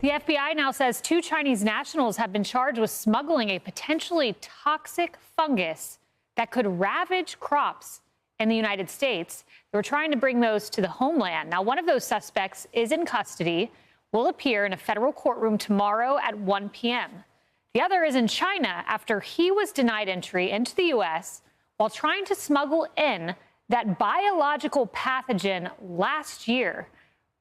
The FBI now says 2 Chinese nationals have been charged with smuggling a potentially toxic fungus that could ravage crops in the United States. They were trying to bring those to the homeland. Now, one of those suspects is in custody, will appear in a federal courtroom tomorrow at 1 p.m. The other is in China after he was denied entry into the U.S. while trying to smuggle in that biological pathogen last year.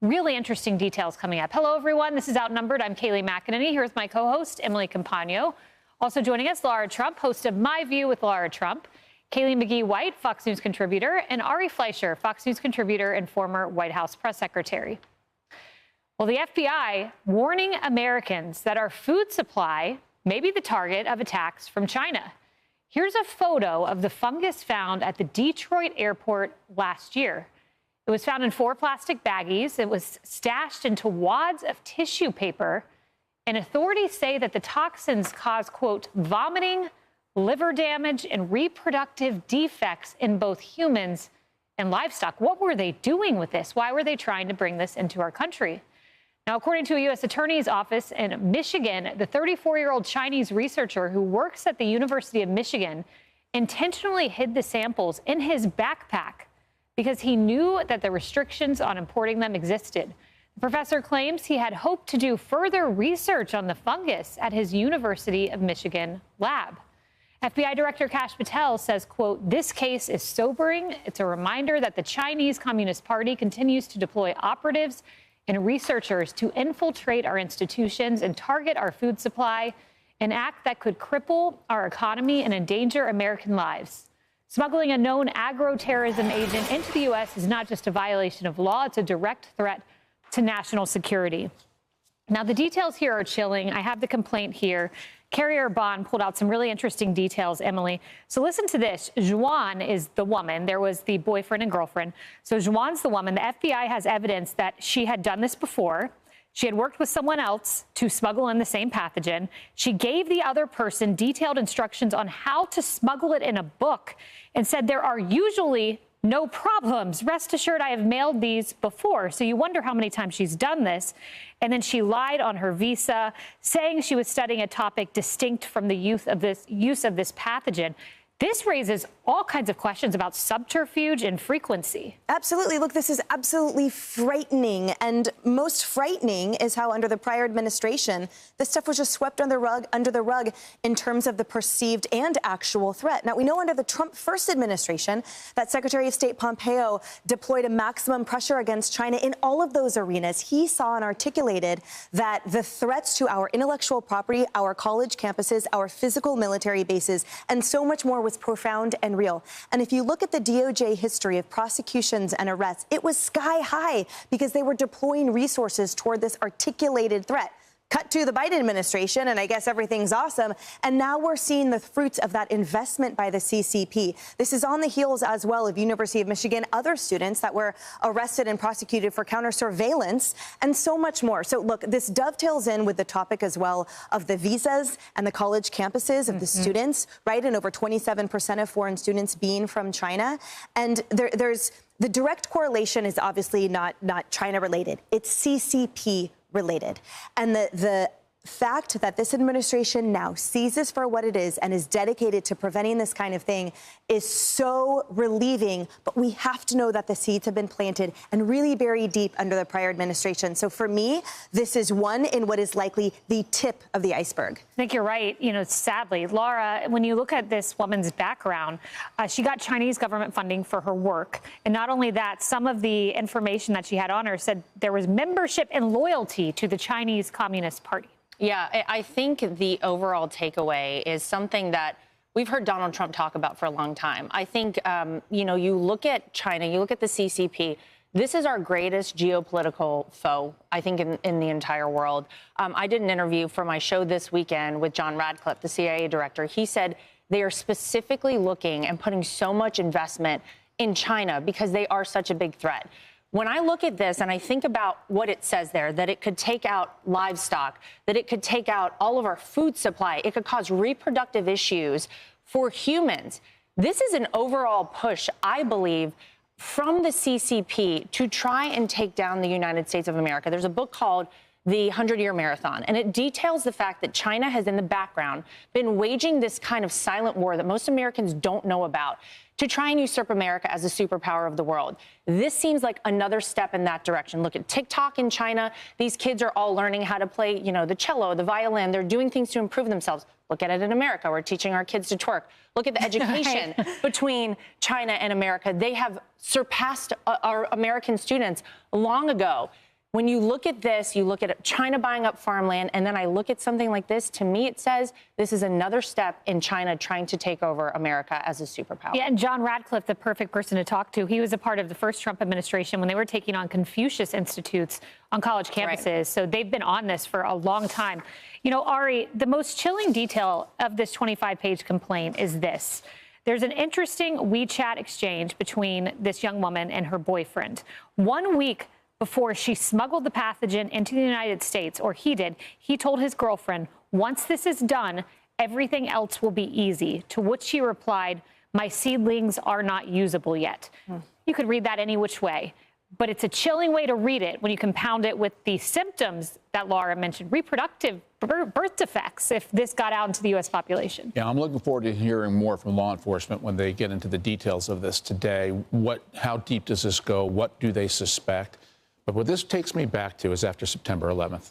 Really interesting details coming up. Hello, everyone. This is Outnumbered. I'm Kayleigh McEnany. Here's my co-host, Emily Compagno. Also joining us, Laura Trump, host of My View with Laura Trump, Kayleigh McGee-White, Fox News contributor, and Ari Fleischer, Fox News contributor and former White House press secretary. Well, the FBI warning Americans that our food supply may be the target of attacks from China. Here's a photo of the fungus found at the Detroit airport last year. It was found in 4 plastic baggies. It was stashed into wads of tissue paper. And authorities say that the toxins cause, quote, vomiting, liver damage, and reproductive defects in both humans and livestock. What were they doing with this? Why were they trying to bring this into our country? Now, according to a U.S. Attorney's office in Michigan, the 34-year-old Chinese researcher who works at the University of Michigan intentionally hid the samples in his backpack because he knew that the restrictions on importing them existed. The professor claims he had hoped to do further research on the fungus at his University of Michigan lab. FBI Director Kash Patel says, quote, this case is sobering. It's a reminder that the Chinese Communist Party continues to deploy operatives and researchers to infiltrate our institutions and target our food supply, an act that could cripple our economy and endanger American lives. Smuggling a known agroterrorism agent into the U.S. is not just a violation of law, it's a direct threat to national security. Now, the details here are chilling. I have the complaint here. Carrier Bond pulled out some really interesting details, Emily. So listen to this. Juan is the woman. There was the boyfriend and girlfriend. So Juan's the woman. The FBI has evidence that she had done this before. She had worked with someone else to smuggle in the same pathogen. She gave the other person detailed instructions on how to smuggle it in a book and said there are usually no problems. Rest assured, I have mailed these before. So you wonder how many times she's done this. And then she lied on her visa, saying she was studying a topic distinct from the use of this pathogen. This raises all kinds of questions about subterfuge and frequency. Absolutely. Look, this is absolutely frightening. And most frightening is how under the prior administration, this stuff was just swept under the rug in terms of the perceived and actual threat. Now, we know under the Trump first administration that Secretary of State Pompeo deployed a maximum pressure against China in all of those arenas. He saw and articulated that the threats to our intellectual property, our college campuses, our physical military bases, and so much more was profound and real. And if you look at the DOJ history of prosecutions and arrests, it was sky high because they were deploying resources toward this articulated threat. Cut to the Biden administration, and I guess everything's awesome. And now we're seeing the fruits of that investment by the CCP. This is on the heels as well of University of Michigan, other students that were arrested and prosecuted for counter surveillance and so much more. So look, this dovetails in with the topic as well of the visas and the college campuses of the students, right? And over 27% of foreign students being from China. And there's the direct correlation is obviously not China related. It's CCP related. And the fact that this administration now sees this for what it is and is dedicated to preventing this kind of thing is so relieving. But we have to know that the seeds have been planted and really buried deep under the prior administration. So for me, this is one in what is likely the tip of the iceberg. I think you're right. You know, sadly, Laura, when you look at this woman's background, she got Chinese government funding for her work. And not only that, some of the information that she had on her said there was membership and loyalty to the Chinese Communist Party. Yeah, I think the overall takeaway is something that we've heard Donald Trump talk about for a long time. I think, you know, you look at China, you look at the CCP, this is our greatest geopolitical foe, I think, in the entire world. I did an interview for my show this weekend with John Radcliffe, the CIA director. He said they are specifically looking and putting so much investment in China because they are such a big threat. When I look at this and I think about what it says there, that it could take out livestock, that it could take out all of our food supply, it could cause reproductive issues for humans. This is an overall push, I believe, from the CCP to try and take down the United States of America. There's a book called the 100-year marathon. And it details the fact that China has, in the background, been waging this kind of silent war that most Americans don't know about to try and usurp America as a superpower of the world. This seems like another step in that direction. Look at TikTok in China. These kids are all learning how to play, the cello, the violin. They're doing things to improve themselves. Look at it in America. We're teaching our kids to twerk. Look at the education between China and America. They have surpassed our American students long ago. When you look at this, you look at China buying up farmland, and then I look at something like this, to me it says this is another step in China trying to take over America as a superpower. Yeah, and John Radcliffe, the perfect person to talk to, he was a part of the first Trump administration when they were taking on Confucius Institutes on college campuses. Right. So they've been on this for a long time. Ari, the most chilling detail of this 25-page complaint is this. There's an interesting WeChat exchange between this young woman and her boyfriend. 1 week before she smuggled the pathogen into the United States, or he did, he told his girlfriend, once this is done, everything else will be easy, to which she replied, my seedlings are not usable yet. You could read that any which way, but it's a chilling way to read it when you compound it with the symptoms that Laura mentioned, reproductive birth defects, if this got out into the U.S. population. Yeah, I'm looking forward to hearing more from law enforcement when they get into the details of this today. How deep does this go? What do they suspect? But what this takes me back to is after September 11th.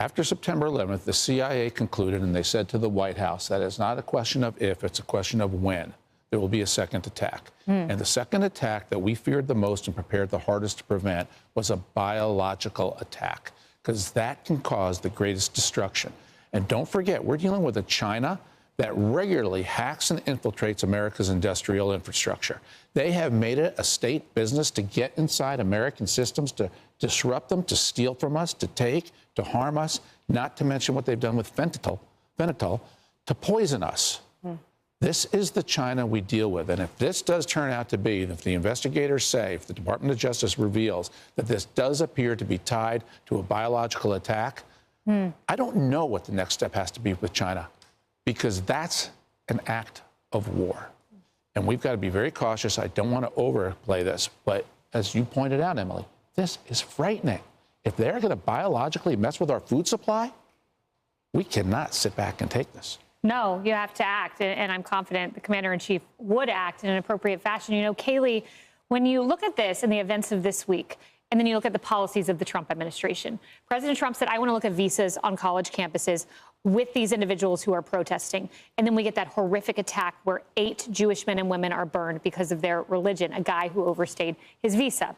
After September 11th, the CIA concluded, and they said to the White House, that it's not a question of if, it's a question of when there will be a second attack. And the second attack that we feared the most and prepared the hardest to prevent was a biological attack, because that can cause the greatest destruction. And don't forget, we're dealing with a China that regularly hacks and infiltrates America's industrial infrastructure. They have made it a state business to get inside American systems, to disrupt them, to steal from us, to take, to harm us, not to mention what they've done with fentanyl to poison us. This is the China we deal with. And if this does turn out to be, if the investigators say, if the Department of Justice reveals that this does appear to be tied to a biological attack, I don't know what the next step has to be with China, because that's an act of war. And we've got to be very cautious. I don't want to overplay this, but as you pointed out, Emily, this is frightening. If they're going to biologically mess with our food supply, we cannot sit back and take this. No, you have to act, and I'm confident the commander-in-chief would act in an appropriate fashion. Kaylee, when you look at this and the events of this week, and then you look at the policies of the Trump administration, President Trump said, I want to look at visas on college campuses with these individuals who are protesting. And then we get that horrific attack where 8 Jewish men and women are burned because of their religion, a guy who overstayed his visa.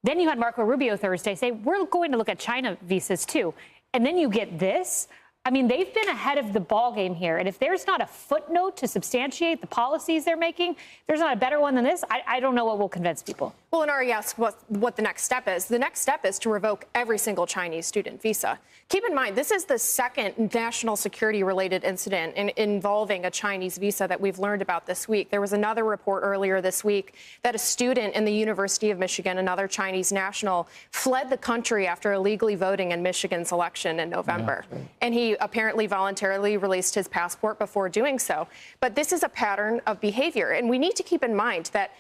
Then you had Marco Rubio Thursday say, we're going to look at China visas too. And then you get this. I mean, they've been ahead of the ballgame here. And if there's not a footnote to substantiate the policies they're making, if there's not a better one than this, I don't know what will convince people. Well, and Ari asked what the next step is. The next step is to revoke every single Chinese student visa. Keep in mind, this is the second national security-related incident involving a Chinese visa that we've learned about this week. There was another report earlier this week that a student in the University of Michigan, another Chinese national, fled the country after illegally voting in Michigan's election in November. Yeah, right. And he apparently voluntarily released his passport before doing so. But this is a pattern of behavior, and we need to keep in mind that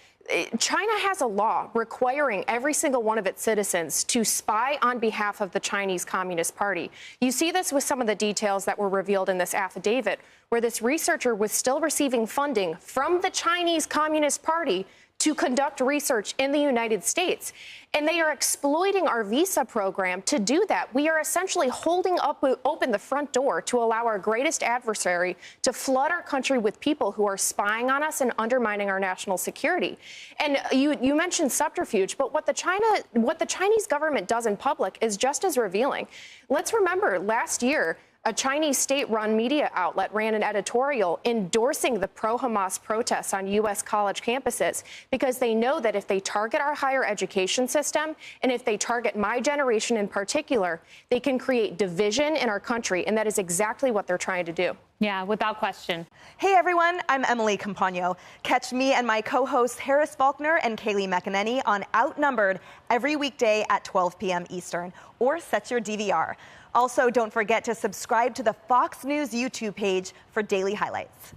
China has a law requiring every single one of its citizens to spy on behalf of the Chinese Communist Party. You see this with some of the details that were revealed in this affidavit, where this researcher was still receiving funding from the Chinese Communist Party to conduct research in the United States. And they are exploiting our visa program to do that. We are essentially holding open the front door to allow our greatest adversary to flood our country with people who are spying on us and undermining our national security. And you mentioned subterfuge, but what the Chinese government does in public is just as revealing. Let's remember last year, a Chinese state-run media outlet ran an editorial endorsing the pro-Hamas protests on U.S. college campuses because they know that if they target our higher education system and if they target my generation in particular, they can create division in our country, and that is exactly what they're trying to do. Yeah, without question. Hey, everyone. I'm Emily Campagno. Catch me and my co-hosts Harris Faulkner and Kaylee McEnany on Outnumbered every weekday at 12 p.m. Eastern, or set your DVR. Also, don't forget to subscribe to the Fox News YouTube page for daily highlights.